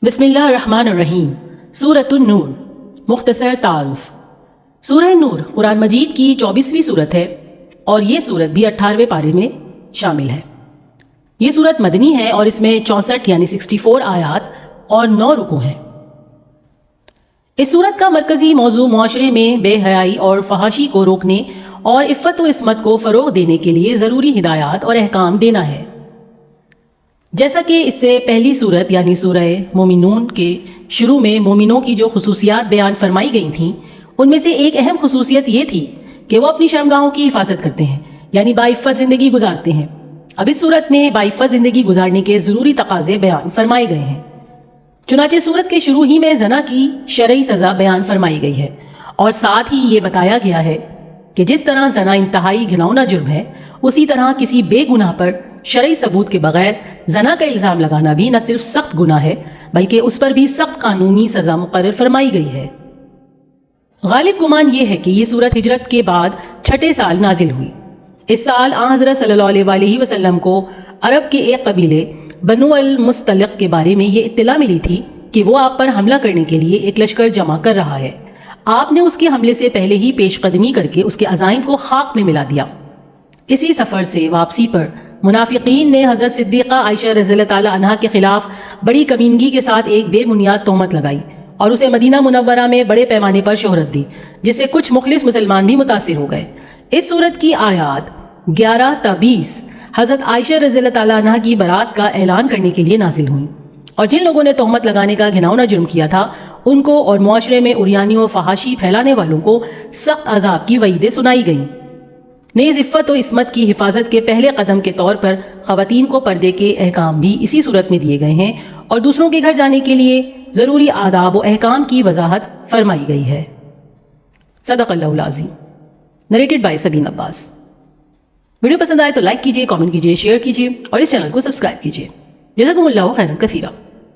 बिस्मिल्लाहिर्रहमानिर्रहीम। सूरतुन नूर। मुख्तसर तारुफ। सूरह नूर कुरान मजीद की 24वीं सूरत है और ये सूरत भी 18वें पारे में शामिल है। ये सूरत मदनी है और इसमें 64 यानी 64 आयात और 9 रुकू हैं। इस सूरत का मरकजी मौजू मुआशरे में बेहयाई और फहाशी को रोकने और इफ़्फ़त व इस्मत को फ़रोग़ देने के लिए ज़रूरी हिदायत और अहकाम देना है। जैसा कि इससे पहली सूरत यानी सूरह मोमिनून के शुरू में मोमिनों की जो खुसूसियात बयान फरमाई गई थीं, उनमें से एक अहम खुसूसियत ये थी कि वो अपनी शर्मगाहों की हिफाजत करते हैं, यानी बाइफ़्फ़त ज़िंदगी गुजारते हैं। अब इस सूरत में बाइफ़्फ़त ज़िंदगी गुजारने के ज़रूरी तकाज़े बयान फरमाए गए हैं। चुनाचे सूरत के शुरू ही में ज़ना की शरई सज़ा बयान फरमाई गई है और साथ ही ये बताया गया है कि जिस तरह ज़ना इंतहाई घिनौना जुर्म है, उसी तरह किसी बेगुनाह पर शरई सबूत के बगैर ज़ना का इल्ज़ाम लगाना भी न सिर्फ सख्त गुनाह है बल्कि उस पर भी सख्त कानूनी सज़ा मुकर्रर फरमाई गई है। गालिब गुमान ये है कि ये सूरत हिजरत के बाद छठे साल नाजिल हुई। इस साल आन हज़रत सल्लल्लाहु अलैहि वसल्लम को अरब के एक कबीले बनु अल मुस्तलिक के बारे में ये इत्तला मिली थी कि वो आप पर हमला करने के लिए एक लश्कर जमा कर रहा है। आपने उसके हमले से पहले ही पेशकदमी करके उसके अज़ाइम को खाक में मिला दिया। इसी सफ़र से वापसी पर मुनाफिकीन ने हज़रत सिद्दीक़ा आयशा रज़ियल्लाहु ताला अन्हा के ख़िलाफ़ बड़ी कमीनगी के साथ एक बेबुनियाद तोहमत लगाई और उसे मदीना मुनव्वरा में बड़े पैमाने पर शोहरत दी, जिससे कुछ मुखलिस मुसलमान भी मुतासिर हो गए। इस सूरत की आयात 11 ta 20 हज़रत आयशा रज़ियल्लाहु ताला अन्हा की बरात का ऐलान करने के लिए नाजिल हुई और जिन लोगों ने तोहमत लगाने का घिनौना जुर्म किया था उनको और मुआशरे में उरियानी व फहाशी फैलाने वालों को सख्त अजाब की वईदें सुनाई गईं। नेज़ इफ़्फ़त व इस्मत की हिफाजत के पहले कदम के तौर पर ख़वातीन को पर्दे के अहकाम भी इसी सूरत में दिए गए हैं और दूसरों के घर जाने के लिए ज़रूरी आदाब व अहकाम की वजाहत फरमाई गई है। सदक़ल्लाहुल अज़ीम। Narrated by Sabeen Abbas. Video पसंद आए तो लाइक कीजिए, कमेंट कीजिए, शेयर कीजिए और इस चैनल को सब्सक्राइब कीजिए। जज़ाकुमुल्लाहु खैरन कसीरा।